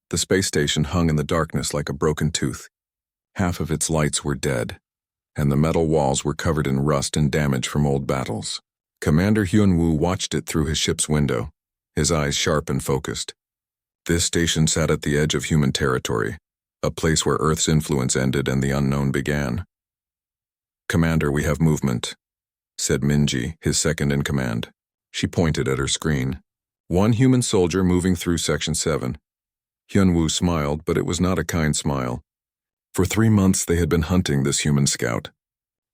The space station hung in the darkness like a broken tooth. Half of its lights were dead, and the metal walls were covered in rust and damage from old battles. Commander Hyun-woo watched it through his ship's window, his eyes sharp and focused. This station sat at the edge of human territory, a place where Earth's influence ended and the unknown began. "Commander, we have movement," said Minji, his second in command. She pointed at her screen. One human soldier moving through Section 7. Hyun-woo smiled, but it was not a kind smile. For 3 months they had been hunting this human scout.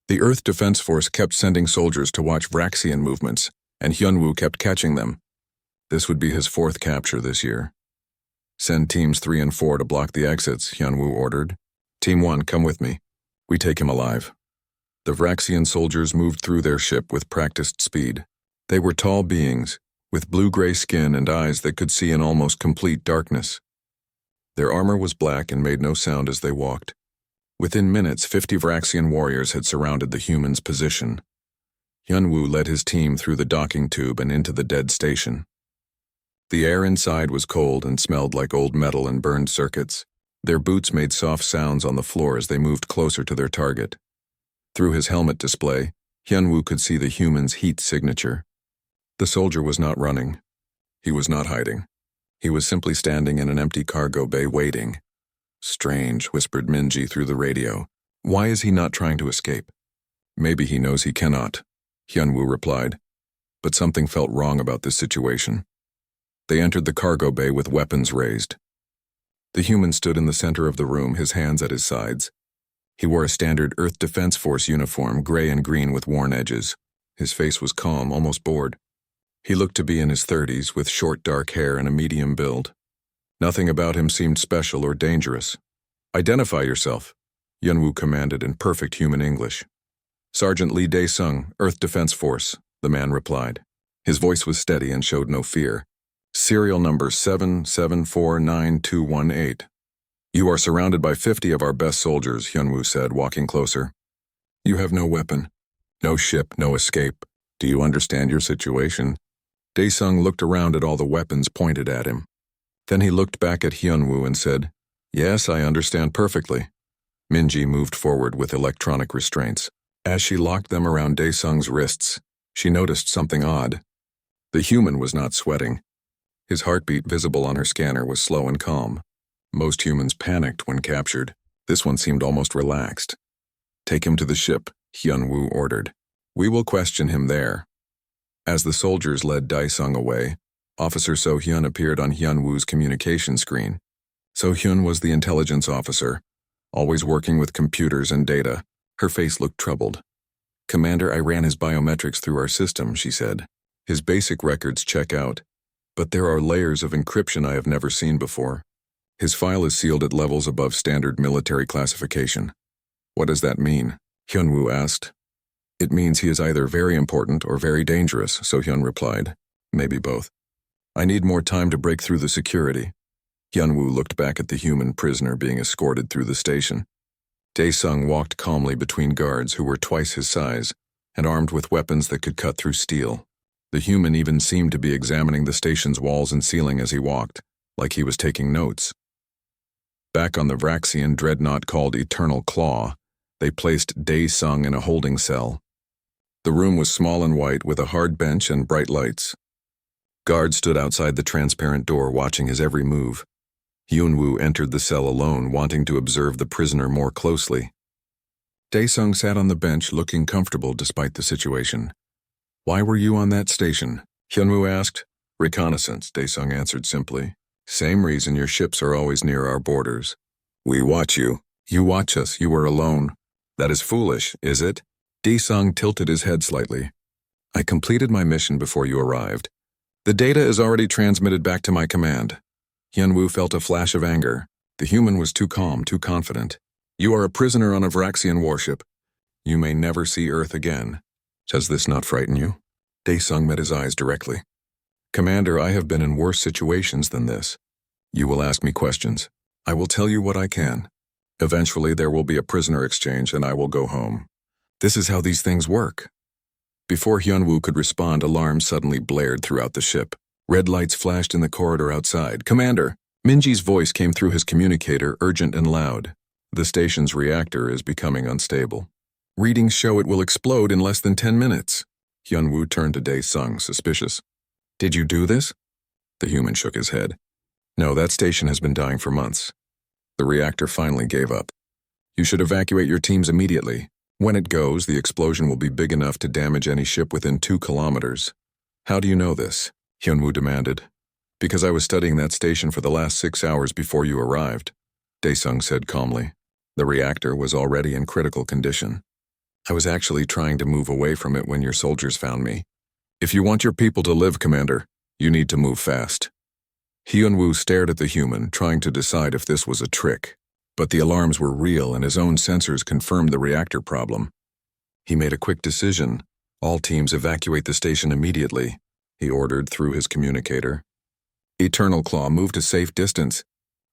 The Earth Defense Force kept sending soldiers to watch Vraxian movements, and Hyun-woo kept catching them. This would be his 4th capture this year. "Send teams 3 and 4 to block the exits," Hyun-woo ordered. "Team 1, come with me. We take him alive." The Vraxian soldiers moved through their ship with practiced speed. They were tall beings, with blue-gray skin and eyes that could see in almost complete darkness. Their armor was black and made no sound as they walked. Within minutes, 50 Vraxian warriors had surrounded the humans' position. Hyun-woo led his team through the docking tube and into the dead station. The air inside was cold and smelled like old metal and burned circuits. Their boots made soft sounds on the floor as they moved closer to their target. Through his helmet display, Hyun-woo could see the human's heat signature. The soldier was not running. He was not hiding. He was simply standing in an empty cargo bay waiting. "Strange," whispered Minji through the radio. "Why is he not trying to escape?" "Maybe he knows he cannot," Hyun-woo replied. But something felt wrong about this situation. They entered the cargo bay with weapons raised. The human stood in the center of the room, his hands at his sides. He wore a standard Earth Defense Force uniform, gray and green with worn edges. His face was calm, almost bored. He looked to be in his 30s, with short dark hair and a medium build. Nothing about him seemed special or dangerous. "Identify yourself," Hyun-woo commanded in perfect human English. "Sergeant Lee Dae-sung, Earth Defense Force," the man replied. His voice was steady and showed no fear. "Serial number 7749218. "You are surrounded by 50 of our best soldiers," Hyun-woo said, walking closer. "You have no weapon, no ship, no escape. Do you understand your situation?" Dae-sung looked around at all the weapons pointed at him. Then he looked back at Hyun-woo and said, "Yes, I understand perfectly." Minji moved forward with electronic restraints. As she locked them around Dae-sung's wrists, she noticed something odd. The human was not sweating. His heartbeat, visible on her scanner, was slow and calm. Most humans panicked when captured. This one seemed almost relaxed. "Take him to the ship," Hyun-woo ordered. "We will question him there." As the soldiers led Dae-sung away, Officer So-hyun appeared on Hyun-woo's communication screen. So-hyun was the intelligence officer, always working with computers and data. Her face looked troubled. "Commander, I ran his biometrics through our system," she said. "His basic records check out, but there are layers of encryption I have never seen before. His file is sealed at levels above standard military classification." "What does that mean?" Hyun-woo asked. "It means he is either very important or very dangerous," So-hyun replied. "Maybe both. I need more time to break through the security." Hyun-woo looked back at the human prisoner being escorted through the station. Dae-sung walked calmly between guards who were twice his size and armed with weapons that could cut through steel. The human even seemed to be examining the station's walls and ceiling as he walked, like he was taking notes. Back on the Vraxian dreadnought called Eternal Claw, they placed Dae-sung in a holding cell. The room was small and white, with a hard bench and bright lights. Guards stood outside the transparent door, watching his every move. Hyun-woo entered the cell alone, wanting to observe the prisoner more closely. Dae-sung sat on the bench, looking comfortable despite the situation. "Why were you on that station?" Hyun-woo asked. "Reconnaissance," Dae-sung answered simply. "Same reason your ships are always near our borders. We watch you. You watch us. You were alone. That is foolish, is it?" Dae-sung tilted his head slightly. "I completed my mission before you arrived. The data is already transmitted back to my command." Hyun-woo felt a flash of anger. The human was too calm, too confident. "You are a prisoner on a Vraxian warship. You may never see Earth again. Does this not frighten you?" Dae-sung met his eyes directly. "Commander, I have been in worse situations than this. You will ask me questions. I will tell you what I can. Eventually there will be a prisoner exchange and I will go home. This is how these things work." Before Hyun-woo could respond, alarms suddenly blared throughout the ship. Red lights flashed in the corridor outside. "Commander!" Minji's voice came through his communicator, urgent and loud. The station's reactor is becoming unstable. Readings show it will explode in less than 10 minutes. Hyunwoo turned to Dae-sung, suspicious. Did you do this? The human shook his head. No, that station has been dying for months. The reactor finally gave up. You should evacuate your teams immediately. When it goes, the explosion will be big enough to damage any ship within 2 kilometers. How do you know this? Hyunwoo demanded. Because I was studying that station for the last 6 hours before you arrived, Dae-sung said calmly. The reactor was already in critical condition. I was actually trying to move away from it when your soldiers found me. If you want your people to live, Commander, you need to move fast. Hyunwoo stared at the human, trying to decide if this was a trick. But the alarms were real and his own sensors confirmed the reactor problem. He made a quick decision. All teams evacuate the station immediately, he ordered through his communicator. Eternal Claw moved to safe distance.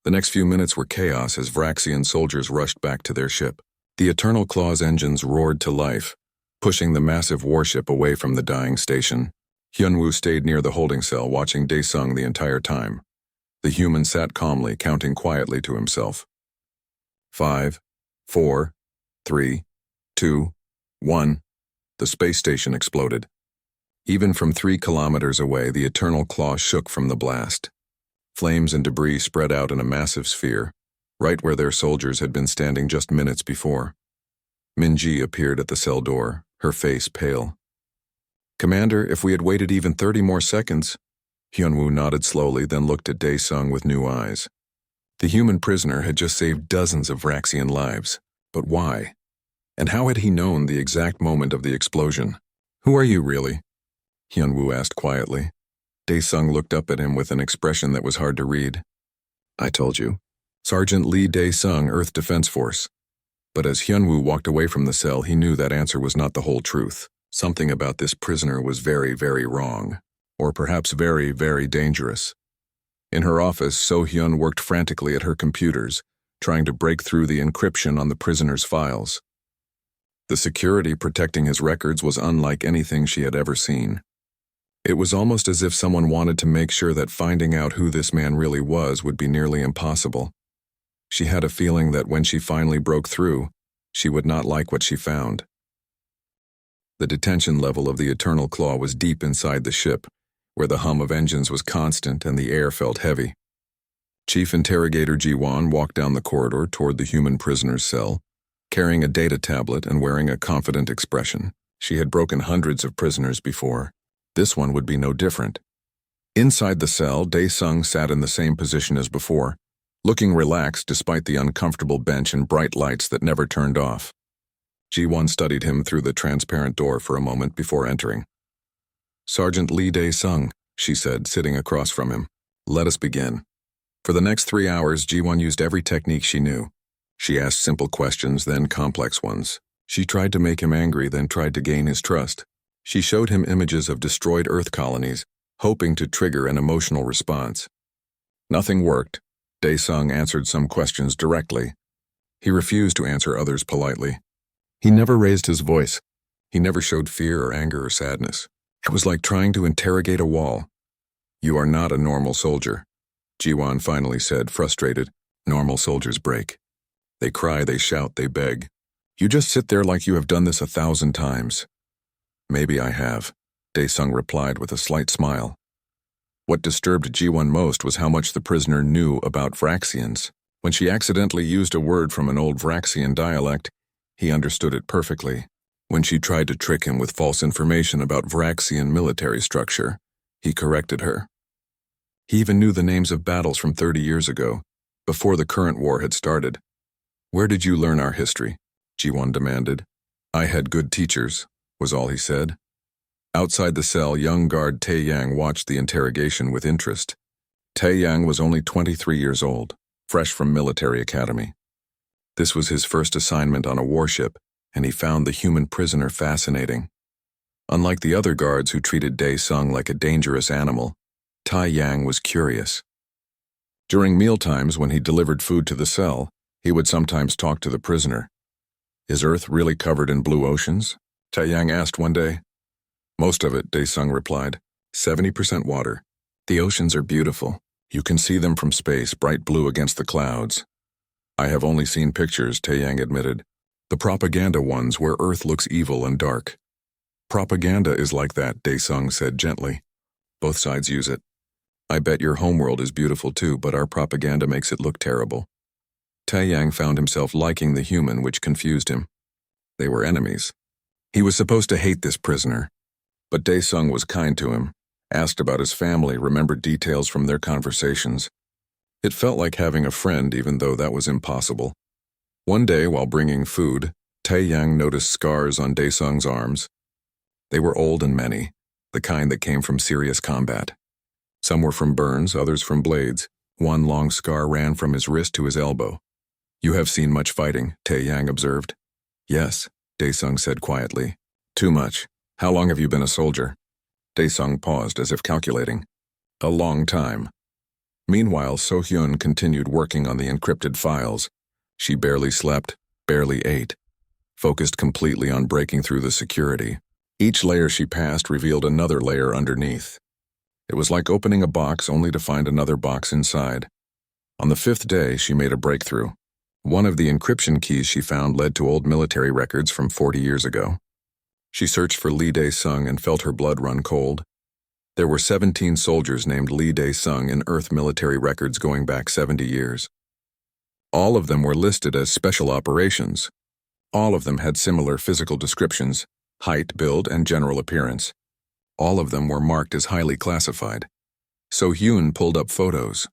The next few minutes were chaos as Vraxian soldiers rushed back to their ship. The Eternal Claw's engines roared to life, pushing the massive warship away from the dying station. Hyunwoo stayed near the holding cell, watching Dae-sung the entire time. The human sat calmly, counting quietly to himself. 5, 4, 3, 2, 1. The space station exploded. Even from 3 kilometers away, the Eternal Claw shook from the blast. Flames and debris spread out in a massive sphere, right where their soldiers had been standing just minutes before. Minji appeared at the cell door, her face pale. Commander, if we had waited even 30 more seconds. Hyunwoo nodded slowly, then looked at Dae-sung with new eyes. The human prisoner had just saved dozens of Vraxian lives. But why? And how had he known the exact moment of the explosion? Who are you, really? Hyunwoo asked quietly. Dae-sung looked up at him with an expression that was hard to read. I told you. Sergeant Lee Dae-sung, Earth Defense Force. But as Hyunwoo walked away from the cell, he knew that answer was not the whole truth. Something about this prisoner was very, very wrong. Or perhaps very, very dangerous. In her office, So-hyun worked frantically at her computers, trying to break through the encryption on the prisoner's files. The security protecting his records was unlike anything she had ever seen. It was almost as if someone wanted to make sure that finding out who this man really was would be nearly impossible. She had a feeling that when she finally broke through, she would not like what she found. The detention level of the Eternal Claw was deep inside the ship, where the hum of engines was constant and the air felt heavy. Chief Interrogator Ji-won walked down the corridor toward the human prisoner's cell, carrying a data tablet and wearing a confident expression. She had broken hundreds of prisoners before. This one would be no different. Inside the cell, Dae-sung sat in the same position as before, looking relaxed despite the uncomfortable bench and bright lights that never turned off. Ji-won studied him through the transparent door for a moment before entering. Sergeant Lee Dae-sung, she said, sitting across from him. Let us begin. For the next 3 hours, Ji-won used every technique she knew. She asked simple questions, then complex ones. She tried to make him angry, then tried to gain his trust. She showed him images of destroyed Earth colonies, hoping to trigger an emotional response. Nothing worked. Dae-sung answered some questions directly. He refused to answer others politely. He never raised his voice. He never showed fear or anger or sadness. It was like trying to interrogate a wall. You are not a normal soldier, Ji-won finally said, frustrated. Normal soldiers break. They cry, they shout, they beg. You just sit there like you have done this 1,000 times. Maybe I have, Dae-sung replied with a slight smile. What disturbed Ji-won most was how much the prisoner knew about Vraxians. When she accidentally used a word from an old Vraxian dialect, he understood it perfectly. When she tried to trick him with false information about Vraxian military structure, he corrected her. He even knew the names of battles from 30 years ago, before the current war had started. Where did you learn our history? Ji-won demanded. I had good teachers, was all he said. Outside the cell, young guard Tae-yang watched the interrogation with interest. Tae-yang was only 23 years old, fresh from military academy. This was his first assignment on a warship, and he found the human prisoner fascinating. Unlike the other guards who treated Dae-sung like a dangerous animal, Tae-yang was curious. During mealtimes, when he delivered food to the cell, he would sometimes talk to the prisoner. Is Earth really covered in blue oceans? Tae-yang asked one day. Most of it, Dae-sung replied. 70% water. The oceans are beautiful. You can see them from space, bright blue against the clouds. I have only seen pictures, Taeyang admitted. The propaganda ones where Earth looks evil and dark. Propaganda is like that, Daesung said gently. Both sides use it. I bet your homeworld is beautiful too, but our propaganda makes it look terrible. Taeyang found himself liking the human, which confused him. They were enemies. He was supposed to hate this prisoner. But Daesung was kind to him, asked about his family, remembered details from their conversations. It felt like having a friend, even though that was impossible. One day, while bringing food, Taeyang noticed scars on Daesung's arms. They were old and many, the kind that came from serious combat. Some were from burns, others from blades. One long scar ran from his wrist to his elbow. You have seen much fighting, Taeyang observed. Yes, Daesung said quietly. Too much. How long have you been a soldier? Daesung paused as if calculating. A long time. Meanwhile, So-hyun continued working on the encrypted files. She barely slept, barely ate, focused completely on breaking through the security. Each layer she passed revealed another layer underneath. It was like opening a box only to find another box inside. On the 5th day, she made a breakthrough. One of the encryption keys she found led to old military records from 40 years ago. She searched for Lee Dae-sung and felt her blood run cold. There were 17 soldiers named Lee Dae-sung in Earth military records going back 70 years. All of them were listed as special operations. All of them had similar physical descriptions, height, build, and general appearance. All of them were marked as highly classified. So-hyun pulled up photos.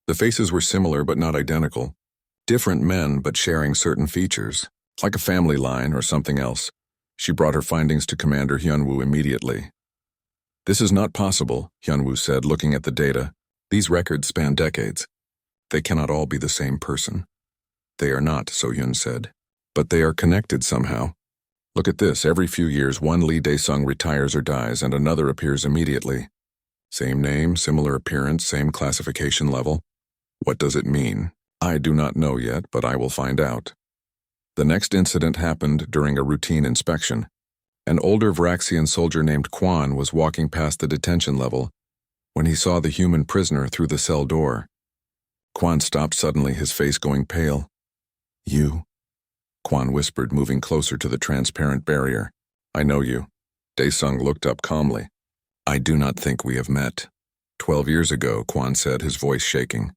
The faces were similar but not identical. Different men but sharing certain features, like a family line or something else. She brought her findings to Commander Hyunwoo immediately. This is not possible, Hyunwoo said, looking at the data. These records span decades. They cannot all be the same person. They are not, So-hyun said. But they are connected somehow. Look at this, every few years one Lee Dae-sung retires or dies and another appears immediately. Same name, similar appearance, same classification level. What does it mean? I do not know yet, but I will find out. The next incident happened during a routine inspection. An older Vraxian soldier named Kwan was walking past the detention level when he saw the human prisoner through the cell door. Kwan stopped suddenly, his face going pale. You? Kwan whispered, moving closer to the transparent barrier. I know you. Daesung looked up calmly. I do not think we have met. 12 years ago, Kwan said, his voice shaking.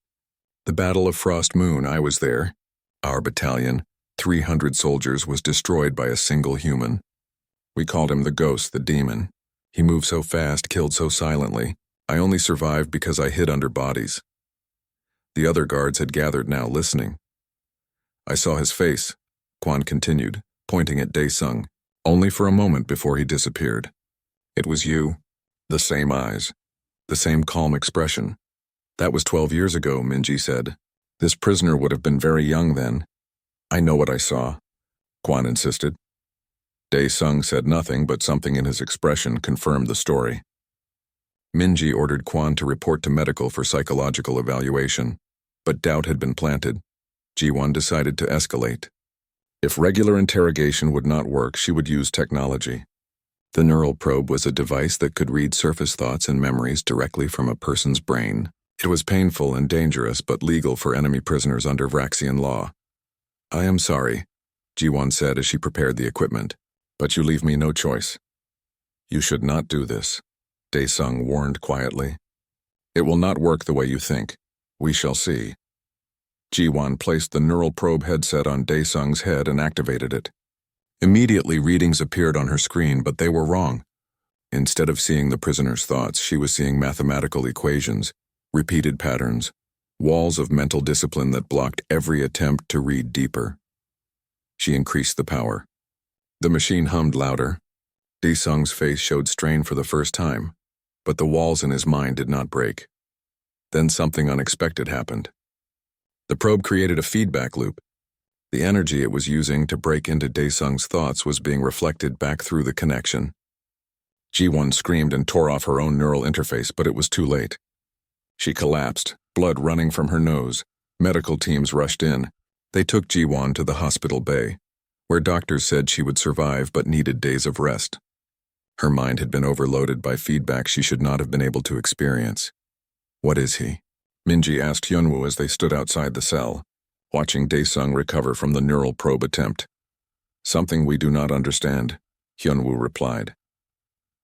The Battle of Frost Moon, I was there. Our battalion, 300 soldiers, was destroyed by a single human. We called him the Ghost, the Demon. He moved so fast, killed so silently. I only survived because I hid under bodies. The other guards had gathered now, listening. I saw his face, Kwan continued, pointing at Daesung, only for a moment before he disappeared. It was you. The same eyes. The same calm expression. That was 12 years ago, Minji said. This prisoner would have been very young then. I know what I saw, Kwan insisted. Daesung said nothing, but something in his expression confirmed the story. Minji ordered Kwan to report to medical for psychological evaluation, but doubt had been planted. Ji-won decided to escalate. If regular interrogation would not work, she would use technology. The neural probe was a device that could read surface thoughts and memories directly from a person's brain. It was painful and dangerous, but legal for enemy prisoners under Vraxian law. I am sorry, Ji-won said as she prepared the equipment, but you leave me no choice. You should not do this, Daesung warned quietly. It will not work the way you think. We shall see. Ji-won placed the neural probe headset on Daesung's head and activated it. Immediately, readings appeared on her screen, but they were wrong. Instead of seeing the prisoner's thoughts, she was seeing mathematical equations, repeated patterns, walls of mental discipline that blocked every attempt to read deeper. She increased the power. The machine hummed louder. Daesung's face showed strain for the first time, but the walls in his mind did not break. Then something unexpected happened. The probe created a feedback loop. The energy it was using to break into Daesung's thoughts was being reflected back through the connection. Ji-won screamed and tore off her own neural interface, but it was too late. She collapsed, blood running from her nose. Medical teams rushed in. They took Ji-won to the hospital bay, where doctors said she would survive but needed days of rest. Her mind had been overloaded by feedback she should not have been able to experience. What is he? Minji asked Hyunwoo as they stood outside the cell, watching Daesung recover from the neural probe attempt. Something we do not understand, Hyunwoo replied.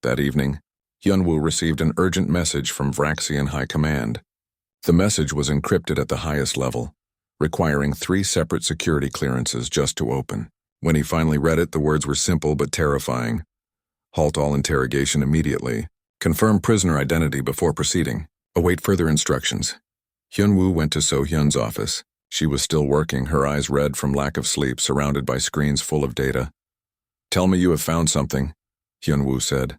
That evening, Hyunwoo received an urgent message from Vraxian High Command. The message was encrypted at the highest level, requiring 3 separate security clearances just to open. When he finally read it, the words were simple but terrifying. Halt all interrogation immediately. Confirm prisoner identity before proceeding. Await further instructions. Hyunwoo went to So-hyun's office. She was still working, her eyes red from lack of sleep, surrounded by screens full of data. Tell me you have found something, Hyunwoo said.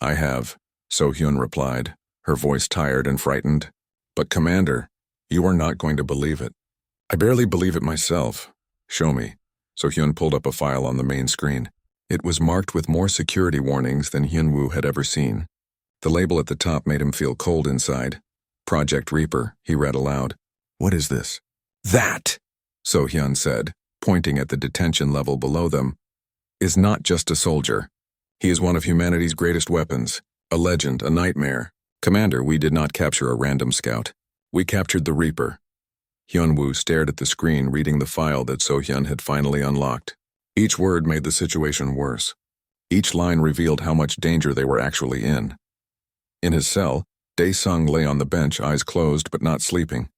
I have, So-hyun replied, her voice tired and frightened. But Commander, you are not going to believe it. I barely believe it myself. Show me. So-hyun pulled up a file on the main screen. It was marked with more security warnings than Hyunwoo had ever seen. The label at the top made him feel cold inside. Project Reaper, he read aloud. What is this? That, So-hyun said, pointing at the detention level below them, is not just a soldier. He is one of humanity's greatest weapons, a legend, a nightmare. Commander, we did not capture a random scout. We captured the Reaper. Hyunwoo stared at the screen, reading the file that So-hyun had finally unlocked. Each word made the situation worse. Each line revealed how much danger they were actually in. In his cell, Daesung lay on the bench, eyes closed but not sleeping.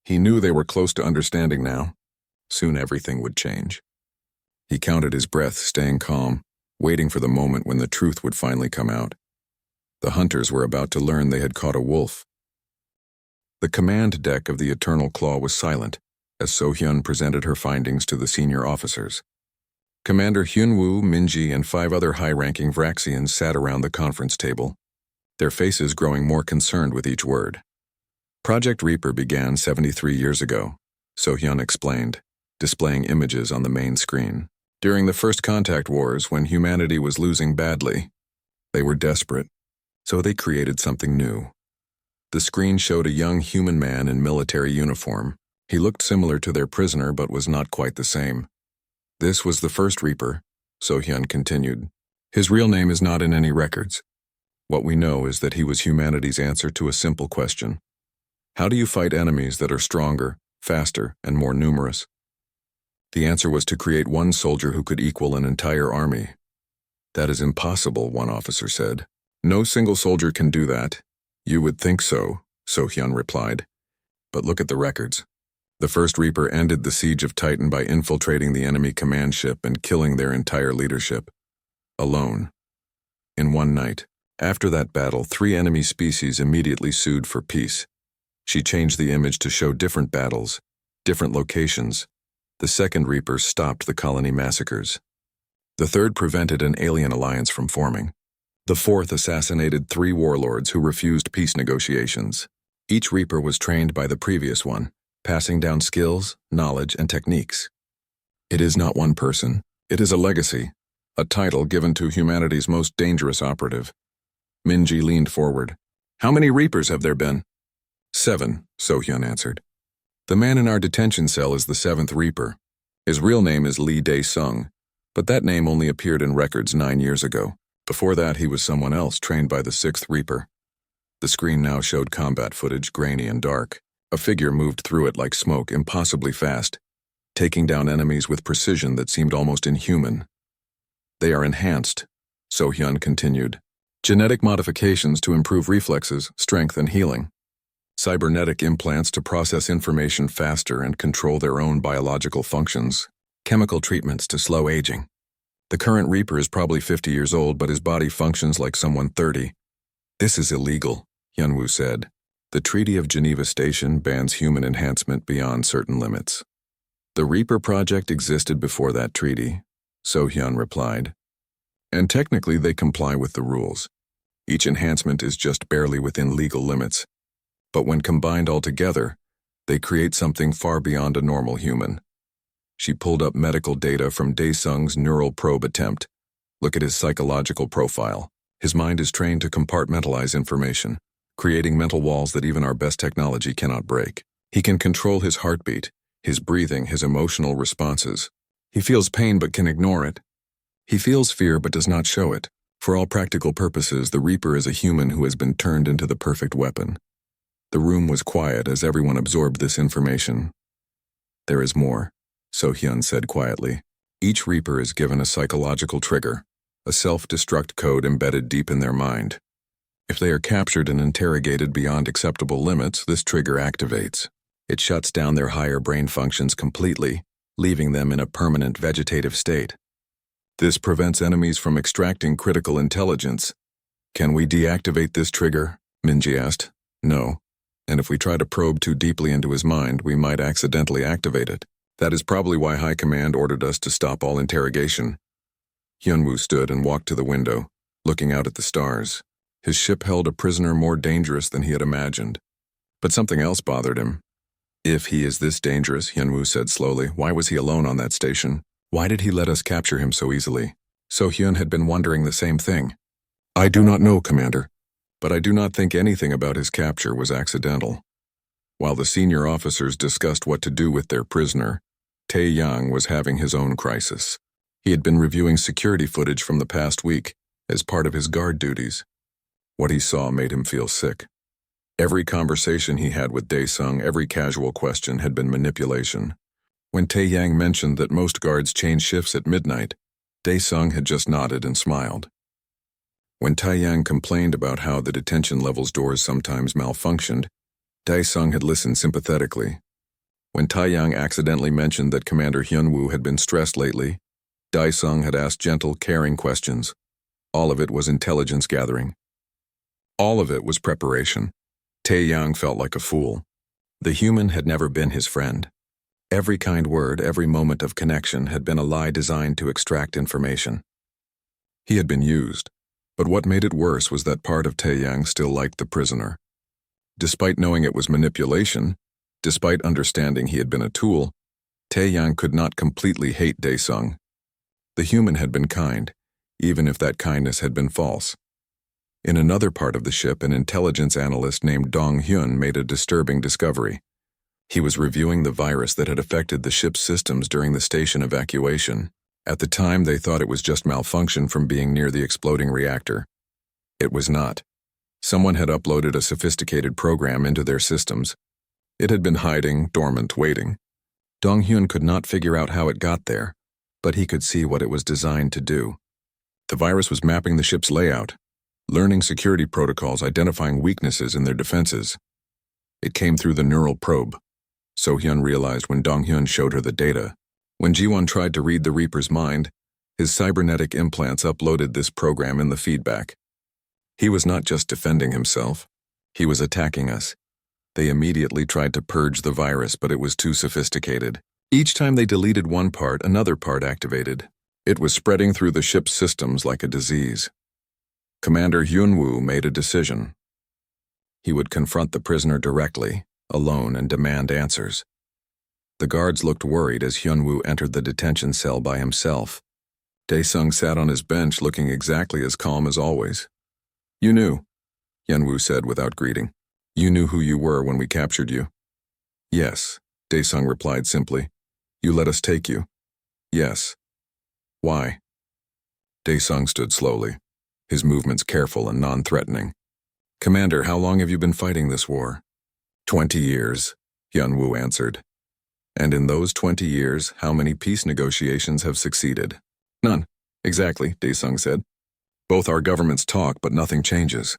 He knew they were close to understanding now. Soon everything would change. He counted his breath, staying calm, waiting for the moment when the truth would finally come out. The hunters were about to learn they had caught a wolf. The command deck of the Eternal Claw was silent as So-hyun presented her findings to the senior officers. Commander Hyunwoo, Minji, and 5 other high-ranking Vraxians sat around the conference table, their faces growing more concerned with each word. Project Reaper began 73 years ago, So-hyun explained, displaying images on the main screen. During the first contact wars, when humanity was losing badly, they were desperate, so they created something new. The screen showed a young human man in military uniform. He looked similar to their prisoner but was not quite the same. This was the first Reaper, So-hyun continued. His real name is not in any records. What we know is that he was humanity's answer to a simple question. How do you fight enemies that are stronger, faster, and more numerous? The answer was to create one soldier who could equal an entire army. That is impossible, one officer said. No single soldier can do that. You would think so, So-hyun replied. But look at the records. The first Reaper ended the siege of Titan by infiltrating the enemy command ship and killing their entire leadership. Alone. In one night. After that battle, 3 enemy species immediately sued for peace. She changed the image to show different battles, different locations. The second Reaper stopped the colony massacres. The third prevented an alien alliance from forming. The fourth assassinated 3 warlords who refused peace negotiations. Each Reaper was trained by the previous one, passing down skills, knowledge, and techniques. It is not one person. It is a legacy, a title given to humanity's most dangerous operative. Minji leaned forward. How many Reapers have there been? 7, So-hyun answered. The man in our detention cell is the 7th Reaper. His real name is Lee Dae-sung, but that name only appeared in records 9 years ago. Before that, he was someone else trained by the 6th Reaper. The screen now showed combat footage, grainy and dark. A figure moved through it like smoke, impossibly fast, taking down enemies with precision that seemed almost inhuman. They are enhanced, So-hyun continued. Genetic modifications to improve reflexes, strength, and healing. Cybernetic implants to process information faster and control their own biological functions. Chemical treatments to slow aging. The current Reaper is probably 50 years old, but his body functions like someone 30. This is illegal, Hyunwoo said. The Treaty of Geneva Station bans human enhancement beyond certain limits. The Reaper Project existed before that treaty, So-hyun replied. And technically they comply with the rules. Each enhancement is just barely within legal limits. But when combined all together, they create something far beyond a normal human. She pulled up medical data from Daesung's neural probe attempt. Look at his psychological profile. His mind is trained to compartmentalize information, creating mental walls that even our best technology cannot break. He can control his heartbeat, his breathing, his emotional responses. He feels pain but can ignore it. He feels fear but does not show it. For all practical purposes, the Reaper is a human who has been turned into the perfect weapon. The room was quiet as everyone absorbed this information. There is more, So-hyun said quietly. Each Reaper is given a psychological trigger, a self-destruct code embedded deep in their mind. If they are captured and interrogated beyond acceptable limits, this trigger activates. It shuts down their higher brain functions completely, leaving them in a permanent vegetative state. This prevents enemies from extracting critical intelligence. Can we deactivate this trigger? Minji asked. No. And if we try to probe too deeply into his mind, we might accidentally activate it. That is probably why High Command ordered us to stop all interrogation. Hyunwoo stood and walked to the window, looking out at the stars. His ship held a prisoner more dangerous than he had imagined. But something else bothered him. If he is this dangerous, Hyunwoo said slowly, why was he alone on that station? Why did he let us capture him so easily? So-hyun had been wondering the same thing. I do not know, Commander, but I do not think anything about his capture was accidental. While the senior officers discussed what to do with their prisoner, Tae-yang was having his own crisis. He had been reviewing security footage from the past week as part of his guard duties. What he saw made him feel sick. Every conversation he had with Dae-sung, every casual question had been manipulation. When Tae-yang mentioned that most guards change shifts at midnight, Dae-sung had just nodded and smiled. When Tae-yang complained about how the detention levels doors sometimes malfunctioned, Dae-sung had listened sympathetically. When Tae-yang accidentally mentioned that Commander Hyunwoo had been stressed lately, Dae-sung had asked gentle, caring questions. All of it was intelligence gathering. All of it was preparation. Tae-yang felt like a fool. The human had never been his friend. Every kind word, every moment of connection had been a lie designed to extract information. He had been used, but what made it worse was that part of Tae-yang still liked the prisoner. Despite knowing it was manipulation, despite understanding he had been a tool, Tae-yang could not completely hate Dae-sung. The human had been kind, even if that kindness had been false. In another part of the ship, an intelligence analyst named Dong-hyun made a disturbing discovery. He was reviewing the virus that had affected the ship's systems during the station evacuation. At the time, they thought it was just malfunction from being near the exploding reactor. It was not. Someone had uploaded a sophisticated program into their systems. It had been hiding, dormant, waiting. Dong-hyun could not figure out how it got there, but he could see what it was designed to do. The virus was mapping the ship's layout, learning security protocols, identifying weaknesses in their defenses. It came through the neural probe. So-hyun realized when Dong-hyun showed her the data. When Ji-won tried to read the Reaper's mind, his cybernetic implants uploaded this program in the feedback. He was not just defending himself. He was attacking us. They immediately tried to purge the virus, but it was too sophisticated. Each time they deleted one part, another part activated. It was spreading through the ship's systems like a disease. Commander Hyunwoo made a decision. He would confront the prisoner directly, alone, and demand answers. The guards looked worried as Hyunwoo entered the detention cell by himself. Dae-sung sat on his bench looking exactly as calm as always. You knew, Hyunwoo said without greeting. You knew who you were when we captured you. Yes, Dae-sung replied simply. You let us take you. Yes. Why? Dae-sung stood slowly, his movements careful and non-threatening. Commander, how long have you been fighting this war? 20 years, Hyunwoo answered. And in those 20 years, how many peace negotiations have succeeded? None. Exactly, Dae-sung said. Both our governments talk, but nothing changes.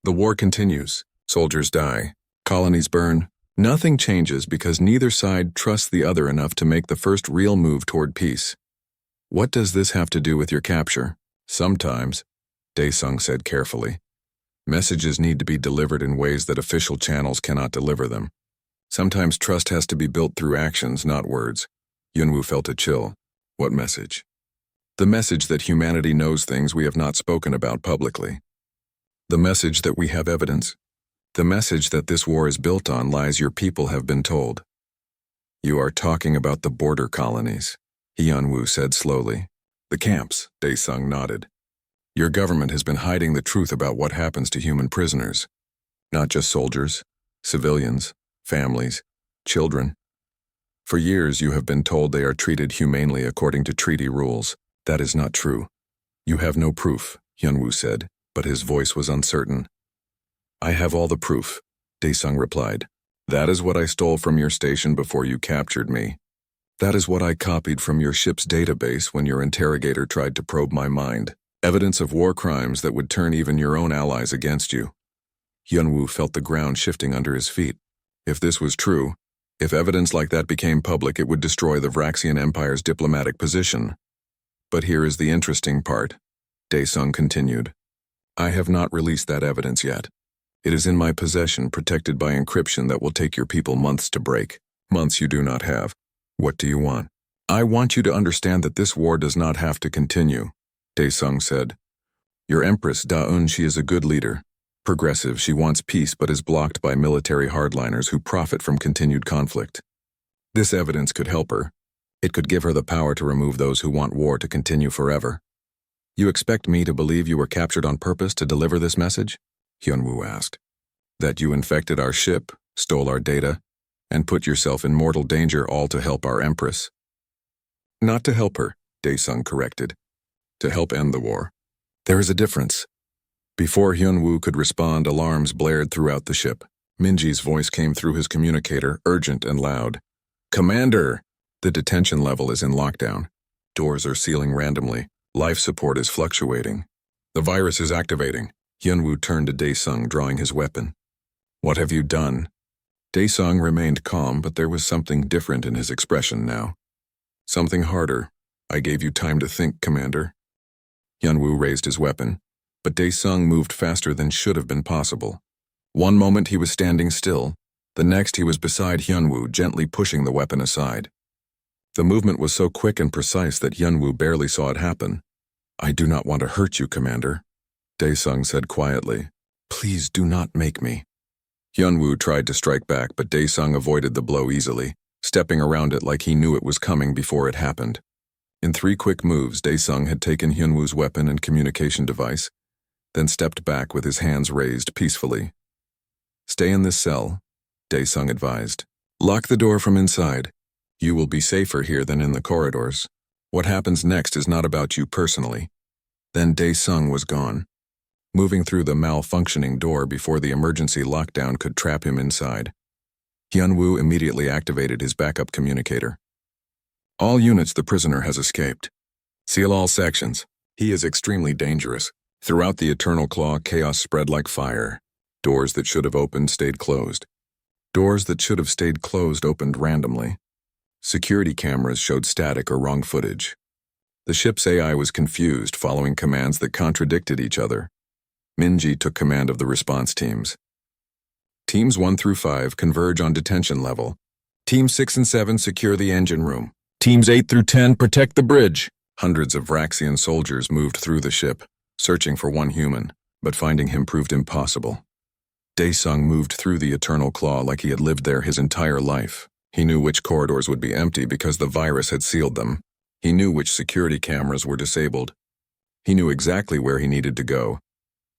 The war continues. Soldiers die. Colonies burn. Nothing changes because neither side trusts the other enough to make the first real move toward peace. What does this have to do with your capture? Sometimes, Dae-sung said carefully. Messages need to be delivered in ways that official channels cannot deliver them. Sometimes trust has to be built through actions, not words. Hyunwoo felt a chill. What message? The message that humanity knows things we have not spoken about publicly. The message that we have evidence. The message that this war is built on lies your people have been told. You are talking about the border colonies, Hyunwoo said slowly. The camps, Dae-sung nodded. Your government has been hiding the truth about what happens to human prisoners. Not just soldiers, civilians, families, children. For years you have been told they are treated humanely according to treaty rules. That is not true. You have no proof, Hyunwoo said, but his voice was uncertain. I have all the proof. Daesung replied. That is what I stole from your station before you captured me. That is what I copied from your ship's database when your interrogator tried to probe my mind. Evidence of war crimes that would turn even your own allies against you. Hyunwoo felt the ground shifting under his feet. If this was true, if evidence like that became public, it would destroy the Vraxian Empire's diplomatic position. But here is the interesting part, Daesung continued. I have not released that evidence yet. It is in my possession, protected by encryption that will take your people months to break. Months you do not have. What do you want? I want you to understand that this war does not have to continue, Daesung said. Your Empress Da-un, she is a good leader. Progressive, she wants peace but is blocked by military hardliners who profit from continued conflict. This evidence could help her. It could give her the power to remove those who want war to continue forever. You expect me to believe you were captured on purpose to deliver this message? Hyunwoo asked. That you infected our ship, stole our data, and put yourself in mortal danger all to help our Empress? Not to help her, Daesung corrected. To help end the war. There is a difference. Before Hyunwoo could respond, alarms blared throughout the ship. Minji's voice came through his communicator, urgent and loud. Commander! The detention level is in lockdown. Doors are sealing randomly. Life support is fluctuating. The virus is activating. Hyunwoo turned to Daesung, drawing his weapon. What have you done? Daesung remained calm, but there was something different in his expression now. Something harder. I gave you time to think, Commander. Hyunwoo raised his weapon, but Daesung moved faster than should have been possible. One moment he was standing still, the next he was beside Hyunwoo, gently pushing the weapon aside. The movement was so quick and precise that Hyunwoo barely saw it happen. I do not want to hurt you, Commander, Daesung said quietly. Please do not make me. Hyunwoo tried to strike back, but Daesung avoided the blow easily, stepping around it like he knew it was coming before it happened. In 3 quick moves, Daesung had taken Hyunwoo's weapon and communication device, then stepped back with his hands raised peacefully. Stay in this cell, Daesung advised. Lock the door from inside. You will be safer here than in the corridors. What happens next is not about you personally. Then Daesung was gone, moving through the malfunctioning door before the emergency lockdown could trap him inside. Hyunwoo immediately activated his backup communicator. All units, the prisoner has escaped. Seal all sections. He is extremely dangerous. Throughout the Eternal Claw, chaos spread like fire. Doors that should have opened stayed closed. Doors that should have stayed closed opened randomly. Security cameras showed static or wrong footage. The ship's AI was confused, following commands that contradicted each other. Minji took command of the response teams. Teams 1 through 5 converge on detention level. Teams 6 and 7 secure the engine room. Teams 8 through 10 protect the bridge. Hundreds of Vraxian soldiers moved through the ship, searching for one human, but finding him proved impossible. Daesung moved through the Eternal Claw like he had lived there his entire life. He knew which corridors would be empty because the virus had sealed them. He knew which security cameras were disabled. He knew exactly where he needed to go.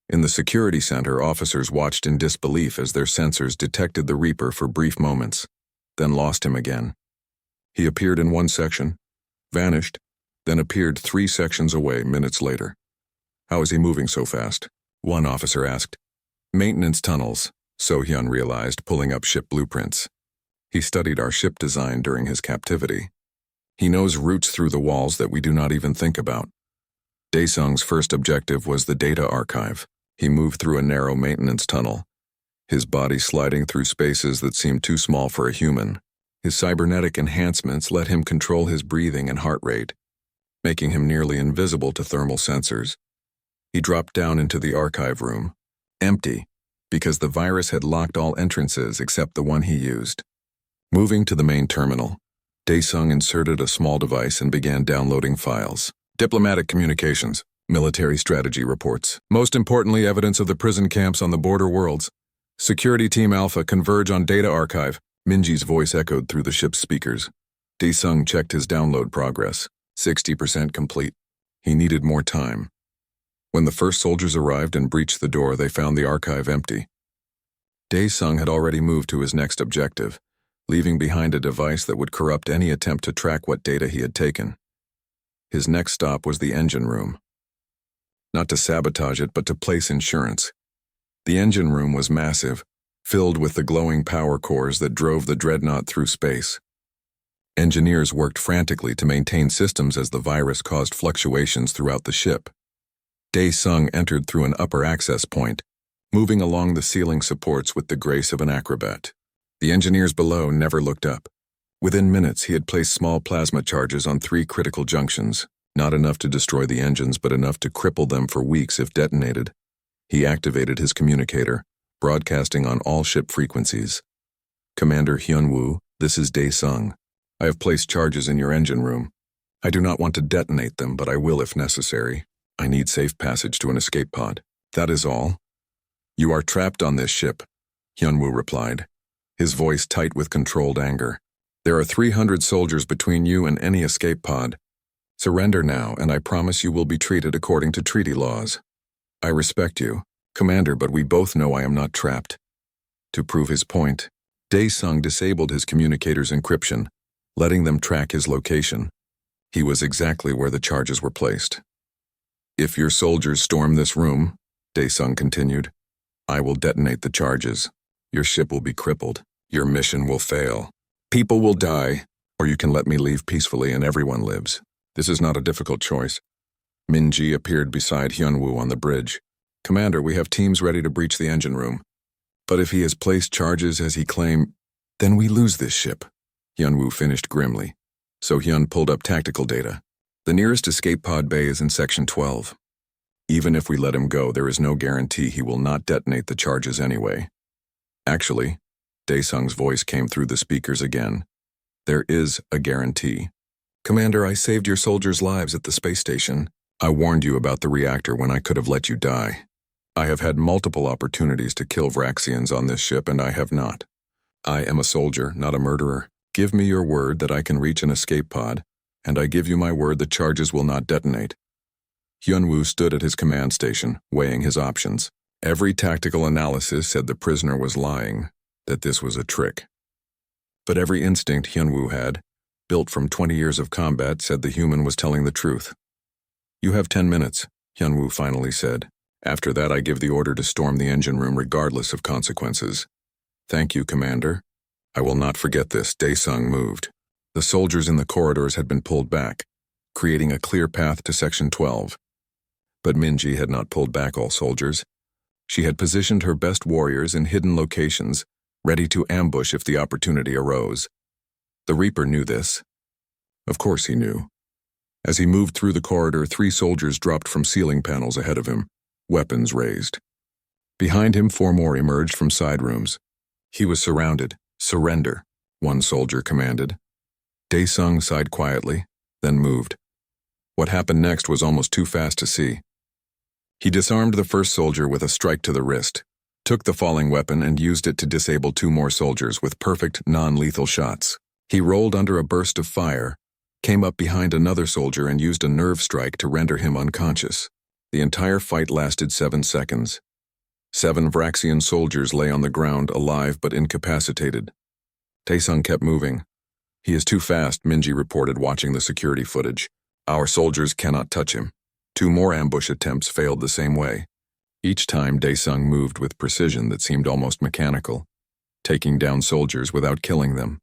In the security center, officers watched in disbelief as their sensors detected the Reaper for brief moments, then lost him again. He appeared in one section, vanished, then appeared 3 sections away minutes later. How is he moving so fast? One officer asked. Maintenance tunnels, So-hyun realized, pulling up ship blueprints. He studied our ship design during his captivity. He knows routes through the walls that we do not even think about. Daesung's first objective was the data archive. He moved through a narrow maintenance tunnel, his body sliding through spaces that seemed too small for a human. His cybernetic enhancements let him control his breathing and heart rate, making him nearly invisible to thermal sensors. He dropped down into the archive room, empty, because the virus had locked all entrances except the one he used. Moving to the main terminal, Daesung inserted a small device and began downloading files. Diplomatic communications, military strategy reports. Most importantly, evidence of the prison camps on the border worlds. Security Team Alpha converge on data archive. Minji's voice echoed through the ship's speakers. Daesung checked his download progress. 60% complete. He needed more time. When the first soldiers arrived and breached the door, they found the archive empty. Daesung had already moved to his next objective, leaving behind a device that would corrupt any attempt to track what data he had taken. His next stop was the engine room. Not to sabotage it, but to place insurance. The engine room was massive, filled with the glowing power cores that drove the dreadnought through space. Engineers worked frantically to maintain systems as the virus caused fluctuations throughout the ship. Dae-sung entered through an upper access point, moving along the ceiling supports with the grace of an acrobat. The engineers below never looked up. Within minutes, he had placed small plasma charges on 3 critical junctions, not enough to destroy the engines but enough to cripple them for weeks if detonated. He activated his communicator, broadcasting on all ship frequencies. "Commander Hyunwoo, this is Dae-sung. I have placed charges in your engine room. I do not want to detonate them, but I will if necessary. I need safe passage to an escape pod. That is all." "You are trapped on this ship," Hyunwoo replied, his voice tight with controlled anger. "There are 300 soldiers between you and any escape pod. Surrender now, and I promise you will be treated according to treaty laws." "I respect you, Commander, but we both know I am not trapped." To prove his point, Dae-sung disabled his communicator's encryption, letting them track his location. He was exactly where the charges were placed. "If your soldiers storm this room," Dae-sung continued, "I will detonate the charges. Your ship will be crippled. Your mission will fail. People will die, or you can let me leave peacefully and everyone lives. This is not a difficult choice." Min-ji appeared beside Hyunwoo on the bridge. "Commander, we have teams ready to breach the engine room. But if he has placed charges as he claimed, then we lose this ship," Hyunwoo finished grimly. So Hyun pulled up tactical data. "The nearest escape pod bay is in Section 12. Even if we let him go, there is no guarantee he will not detonate the charges anyway." "Actually," Dae-sung's voice came through the speakers again, "there is a guarantee. Commander, I saved your soldiers' lives at the space station. I warned you about the reactor when I could have let you die. I have had multiple opportunities to kill Vraxians on this ship, and I have not. I am a soldier, not a murderer. Give me your word that I can reach an escape pod, and I give you my word the charges will not detonate." Hyunwoo stood at his command station, weighing his options. Every tactical analysis said the prisoner was lying, that this was a trick. But every instinct Hyunwoo had, built from 20 years of combat, said the human was telling the truth. "You have 10 minutes, Hyunwoo finally said. "After that I give the order to storm the engine room regardless of consequences." "Thank you, Commander. I will not forget this." Dae-sung moved. The soldiers in the corridors had been pulled back, creating a clear path to Section 12. But Min-ji had not pulled back all soldiers. She had positioned her best warriors in hidden locations, ready to ambush if the opportunity arose. The Reaper knew this. Of course he knew. As he moved through the corridor, 3 soldiers dropped from ceiling panels ahead of him, weapons raised. Behind him, 4 more emerged from side rooms. He was surrounded. "Surrender," one soldier commanded. Dae-sung sighed quietly, then moved. What happened next was almost too fast to see. He disarmed the first soldier with a strike to the wrist, took the falling weapon and used it to disable 2 more soldiers with perfect, non-lethal shots. He rolled under a burst of fire, came up behind another soldier and used a nerve strike to render him unconscious. The entire fight lasted 7 seconds. 7 Vraxian soldiers lay on the ground, alive but incapacitated. Dae-sung kept moving. "He is too fast," Min-ji reported, watching the security footage. "Our soldiers cannot touch him." 2 more ambush attempts failed the same way. Each time Dae-sung moved with precision that seemed almost mechanical, taking down soldiers without killing them.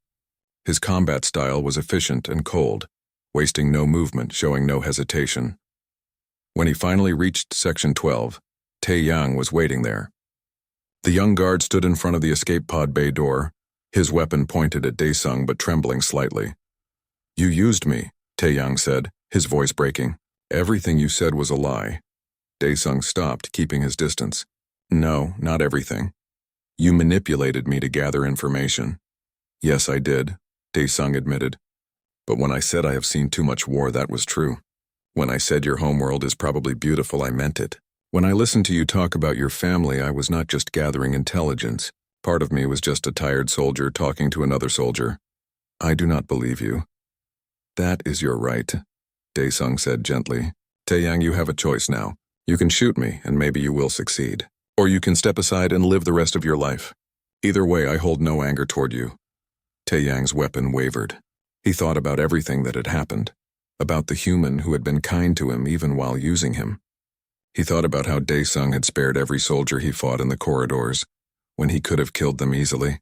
His combat style was efficient and cold, wasting no movement, showing no hesitation. When he finally reached Section 12, Tae-yang was waiting there. The young guard stood in front of the escape pod bay door, his weapon pointed at Dae-sung but trembling slightly. "You used me," Tae-yang said, his voice breaking. "Everything you said was a lie." Dae-sung stopped, keeping his distance. "No, not everything. You manipulated me to gather information." "Yes, I did," Dae-sung admitted. "But when I said I have seen too much war, that was true. When I said your homeworld is probably beautiful, I meant it. When I listened to you talk about your family, I was not just gathering intelligence. Part of me was just a tired soldier talking to another soldier. I do not believe you." "That is your right," Dae-sung said gently. "Tae-yang, you have a choice now. You can shoot me, and maybe you will succeed. Or you can step aside and live the rest of your life. Either way, I hold no anger toward you." Tae-yang's weapon wavered. He thought about everything that had happened, about the human who had been kind to him even while using him. He thought about how Dae-sung had spared every soldier he fought in the corridors, when he could have killed them easily.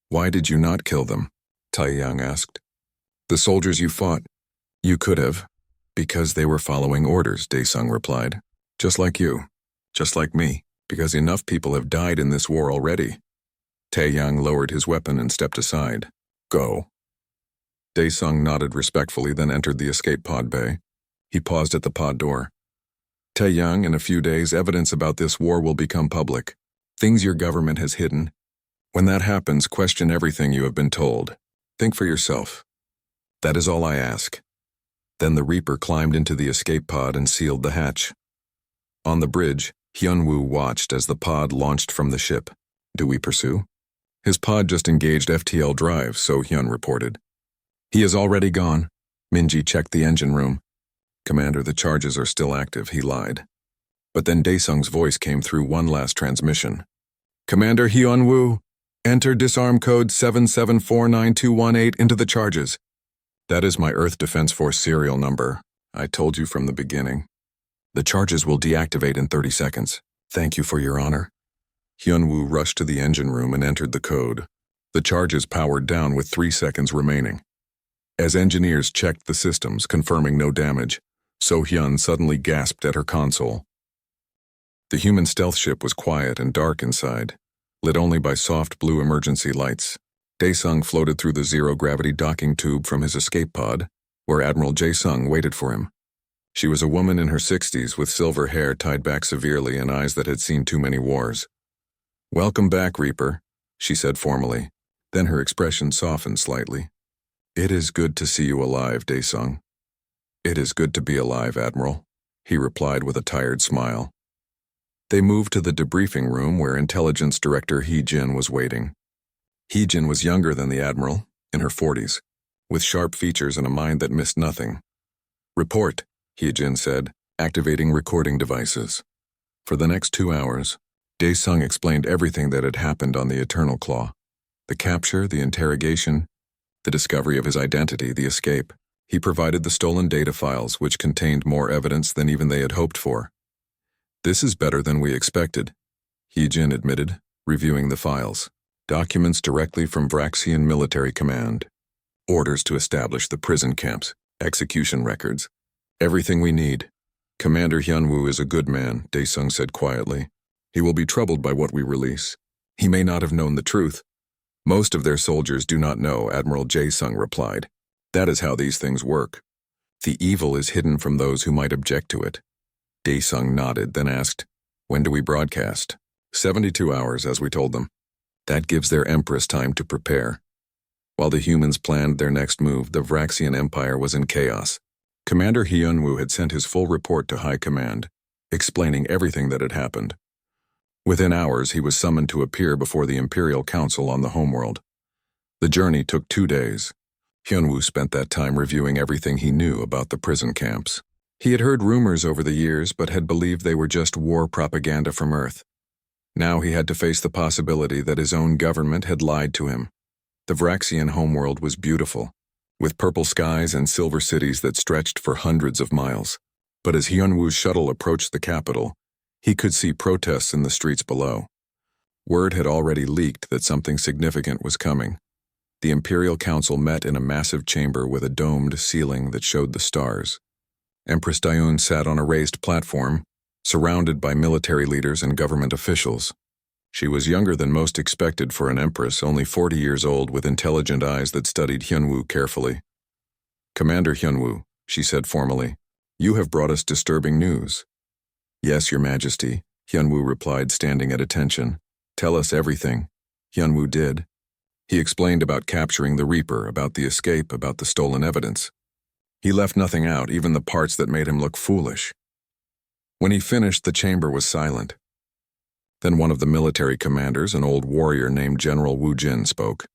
Why did you not kill them? Taiyang asked. The soldiers you fought, you could have, because they were following orders, Daesung replied. Just like you, just like me, because enough people have died in this war already. Taiyang lowered his weapon and stepped aside. Go. Daesung nodded respectfully, then entered the escape pod bay. He paused at the pod door. Taiyang, in a few days, evidence about this war will become public. Things your government has hidden. When that happens, question everything you have been told. Think for yourself. That is all I ask. Then the Reaper climbed into the escape pod and sealed the hatch. On the bridge, Hyunwoo watched as the pod launched from the ship. Do we pursue? His pod just engaged FTL drive, so Hyun reported. He is already gone. Minji checked the engine room. Commander, the charges are still active, he lied. But then Daesung's voice came through one last transmission. Commander Hyunwoo, enter disarm code 7749218 into the charges. That is my Earth Defense Force serial number. I told you from the beginning. The charges will deactivate in 30 seconds. Thank you for your honor. Hyunwoo rushed to the engine room and entered the code. The charges powered down with 3 seconds remaining. As engineers checked the systems, confirming no damage, So-hyun suddenly gasped at her console. The human stealth ship was quiet and dark inside, lit only by soft blue emergency lights. Daesung floated through the zero-gravity docking tube from his escape pod, where Admiral Jae-sung waited for him. She was a woman in her 60s with silver hair tied back severely and eyes that had seen too many wars. Welcome back, Reaper, she said formally. Then her expression softened slightly. It is good to see you alive, Daesung. It is good to be alive, Admiral, he replied with a tired smile. They moved to the debriefing room where Intelligence Director Hee-jin was waiting. Hee-jin was younger than the Admiral, in her 40s, with sharp features and a mind that missed nothing. Report, Hee-jin said, activating recording devices. For the next 2 hours, Daesung explained everything that had happened on the Eternal Claw. The capture, the interrogation, the discovery of his identity, the escape. He provided the stolen data files, which contained more evidence than even they had hoped for. This is better than we expected, Hee-jin admitted, reviewing the files. Documents directly from Vraxian Military Command. Orders to establish the prison camps, execution records. Everything we need. Commander Hyunwoo is a good man, Daesung said quietly. He will be troubled by what we release. He may not have known the truth. Most of their soldiers do not know, Admiral Jae-sung replied. That is how these things work. The evil is hidden from those who might object to it. Daesung nodded, then asked, when do we broadcast? 72 hours, as we told them. That gives their Empress time to prepare. While the humans planned their next move, the Vraxian Empire was in chaos. Commander Hyunwoo had sent his full report to High Command, explaining everything that had happened. Within hours, he was summoned to appear before the Imperial Council on the homeworld. The journey took 2 days. Hyunwoo spent that time reviewing everything he knew about the prison camps. He had heard rumors over the years, but had believed they were just war propaganda from Earth. Now he had to face the possibility that his own government had lied to him. The Vraxian homeworld was beautiful, with purple skies and silver cities that stretched for hundreds of miles. But as Hyunwoo's shuttle approached the capital, he could see protests in the streets below. Word had already leaked that something significant was coming. The Imperial Council met in a massive chamber with a domed ceiling that showed the stars. Empress Dayun sat on a raised platform, surrounded by military leaders and government officials. She was younger than most expected for an empress, only 40 years old, with intelligent eyes that studied Hyunwoo carefully. Commander Hyunwoo, she said formally, you have brought us disturbing news. Yes, Your Majesty, Hyunwoo replied, standing at attention. Tell us everything. Hyunwoo did. He explained about capturing the Reaper, about the escape, about the stolen evidence. He left nothing out, even the parts that made him look foolish. When he finished, the chamber was silent. Then one of the military commanders, an old warrior named General Wu Jin, spoke.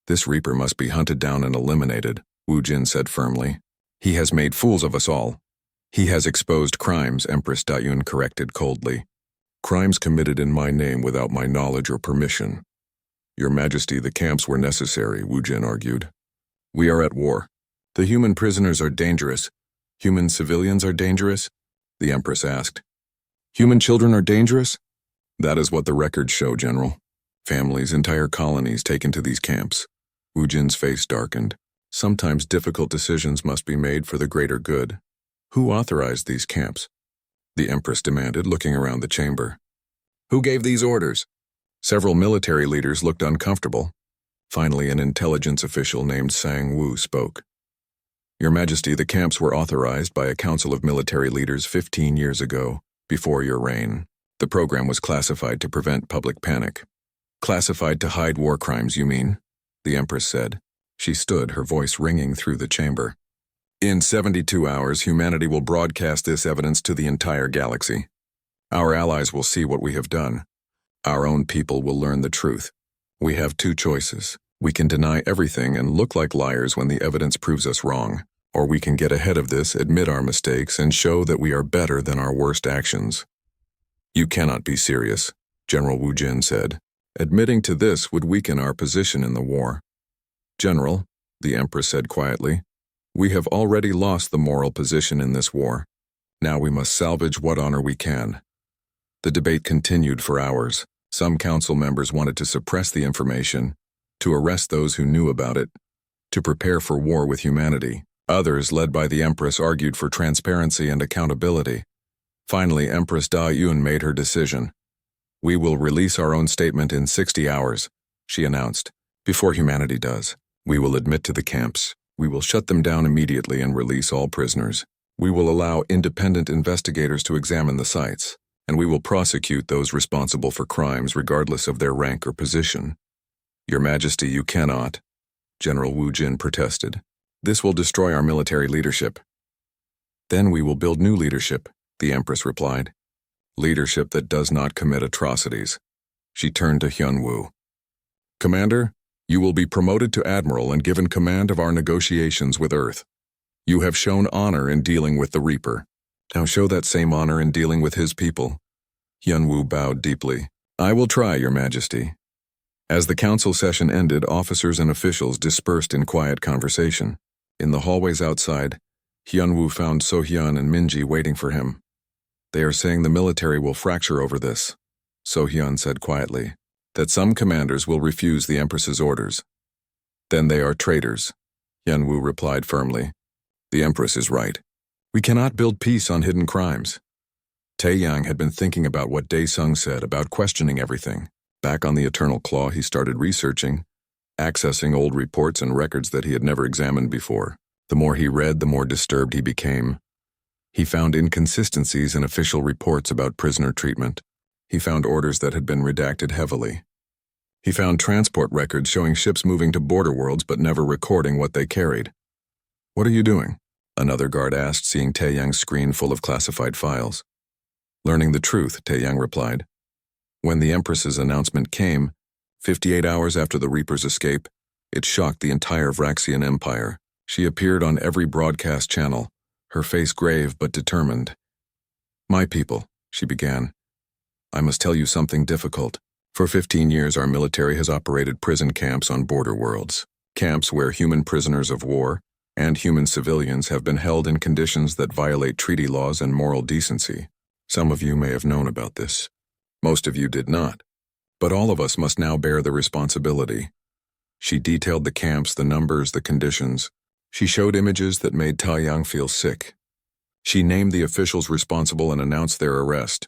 This Reaper must be hunted down and eliminated, Wu Jin said firmly. He has made fools of us all. He has exposed crimes, Empress Dayun corrected coldly. Crimes committed in my name without my knowledge or permission. Your Majesty, the camps were necessary, Wu Jin argued. We are at war. The human prisoners are dangerous. Human civilians are dangerous? The Empress asked. Human children are dangerous? That is what the records show, General. Families, entire colonies taken to these camps. Wu Jin's face darkened. Sometimes difficult decisions must be made for the greater good. Who authorized these camps? The Empress demanded, looking around the chamber. Who gave these orders? Several military leaders looked uncomfortable. Finally, an intelligence official named Sang Wu spoke. Your Majesty, the camps were authorized by a council of military leaders 15 years ago, before your reign. The program was classified to prevent public panic. Classified to hide war crimes, you mean? The Empress said. She stood, her voice ringing through the chamber. In 72 hours, humanity will broadcast this evidence to the entire galaxy. Our allies will see what we have done. Our own people will learn the truth. We have two choices. We can deny everything and look like liars when the evidence proves us wrong, or we can get ahead of this, admit our mistakes, and show that we are better than our worst actions. You cannot be serious, General Wu Jin said. Admitting to this would weaken our position in the war. General, the Empress said quietly, we have already lost the moral position in this war. Now we must salvage what honor we can. The debate continued for hours. Some council members wanted to suppress the information, to arrest those who knew about it, to prepare for war with humanity. Others, led by the Empress, argued for transparency and accountability. Finally, Empress Da Yun made her decision. We will release our own statement in 60 hours, she announced, before humanity does. We will admit to the camps. We will shut them down immediately and release all prisoners. We will allow independent investigators to examine the sites, and we will prosecute those responsible for crimes regardless of their rank or position. Your Majesty, you cannot, General Wu Jin protested. This will destroy our military leadership. Then we will build new leadership, the Empress replied. Leadership that does not commit atrocities. She turned to Hyun Woo. Commander, you will be promoted to Admiral and given command of our negotiations with Earth. You have shown honor in dealing with the Reaper. Now show that same honor in dealing with his people. Hyun Woo bowed deeply. I will try, Your Majesty. As the council session ended, officers and officials dispersed in quiet conversation. In the hallways outside, Hyun Woo found So-hyun and Minji waiting for him. They are saying the military will fracture over this, So-hyun said quietly, that some commanders will refuse the Empress's orders. Then they are traitors, Hyun Woo replied firmly. The Empress is right. We cannot build peace on hidden crimes. Tae-yang had been thinking about what Dae-sung said about questioning everything. Back on the Eternal Claw, he started researching, accessing old reports and records that he had never examined before. The more he read, the more disturbed he became. He found inconsistencies in official reports about prisoner treatment. He found orders that had been redacted heavily. He found transport records showing ships moving to border worlds but never recording what they carried. What are you doing? Another guard asked, seeing Tae-yang's screen full of classified files. Learning the truth, Tae-yang replied. When the Empress's announcement came, 58 hours after the Reaper's escape, it shocked the entire Vraxian Empire. She appeared on every broadcast channel, her face grave but determined. My people, she began. I must tell you something difficult. For 15 years, our military has operated prison camps on border worlds. Camps where human prisoners of war and human civilians have been held in conditions that violate treaty laws and moral decency. Some of you may have known about this. Most of you did not. But all of us must now bear the responsibility. She detailed the camps, the numbers, the conditions. She showed images that made Tae-yang feel sick. She named the officials responsible and announced their arrest.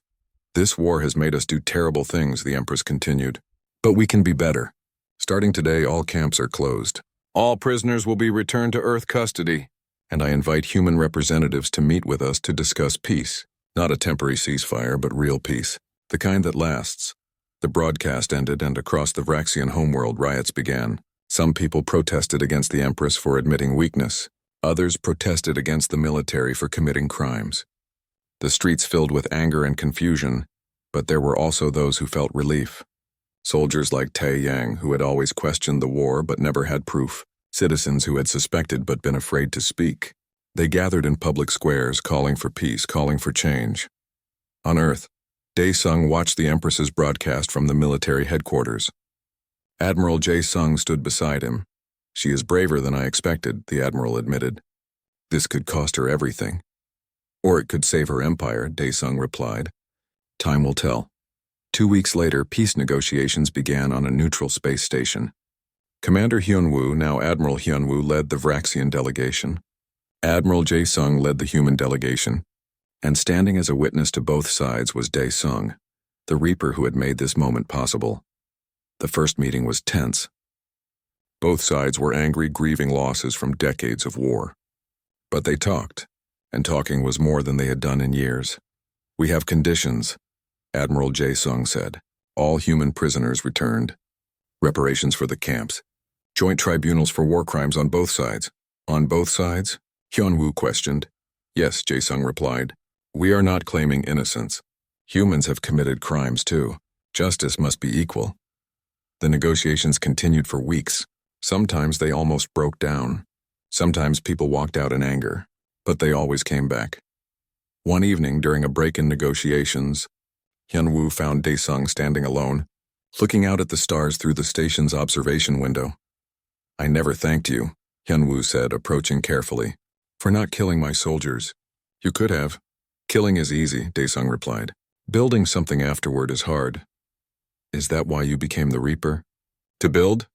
This war has made us do terrible things, the Empress continued. But we can be better. Starting today, all camps are closed. All prisoners will be returned to Earth custody, and I invite human representatives to meet with us to discuss peace. Not a temporary ceasefire, but real peace. The kind that lasts. The broadcast ended, and across the Vraxian homeworld, riots began. Some people protested against the Empress for admitting weakness. Others protested against the military for committing crimes. The streets filled with anger and confusion, but there were also those who felt relief. Soldiers like Tae-yang, who had always questioned the war but never had proof. Citizens who had suspected but been afraid to speak. They gathered in public squares, calling for peace, calling for change. On Earth, Dae-sung watched the Empress's broadcast from the military headquarters. Admiral Jae-sung stood beside him. She is braver than I expected, the Admiral admitted. This could cost her everything. Or it could save her empire, Dae-sung replied. Time will tell. 2 weeks later, peace negotiations began on a neutral space station. Commander Hyunwoo, now Admiral Hyunwoo, led the Vraxian delegation. Admiral Jae-sung led the human delegation. And standing as a witness to both sides was Dae-sung, the Reaper who had made this moment possible. The first meeting was tense. Both sides were angry, grieving losses from decades of war. But they talked, and talking was more than they had done in years. "We have conditions," Admiral Jae-sung said. "All human prisoners returned. Reparations for the camps. Joint tribunals for war crimes on both sides." "On both sides?" Hyunwoo questioned. "Yes," Jae-sung replied. "We are not claiming innocence. Humans have committed crimes too. Justice must be equal." The negotiations continued for weeks. Sometimes they almost broke down. Sometimes people walked out in anger, but they always came back. One evening, during a break in negotiations, Hyunwoo found Dae-sung standing alone, looking out at the stars through the station's observation window. "I never thanked you," Hyunwoo said, approaching carefully, "for not killing my soldiers." "You could have." "Killing is easy," Dae-sung replied. "Building something afterward is hard." "Is that why you became the Reaper?" "To build?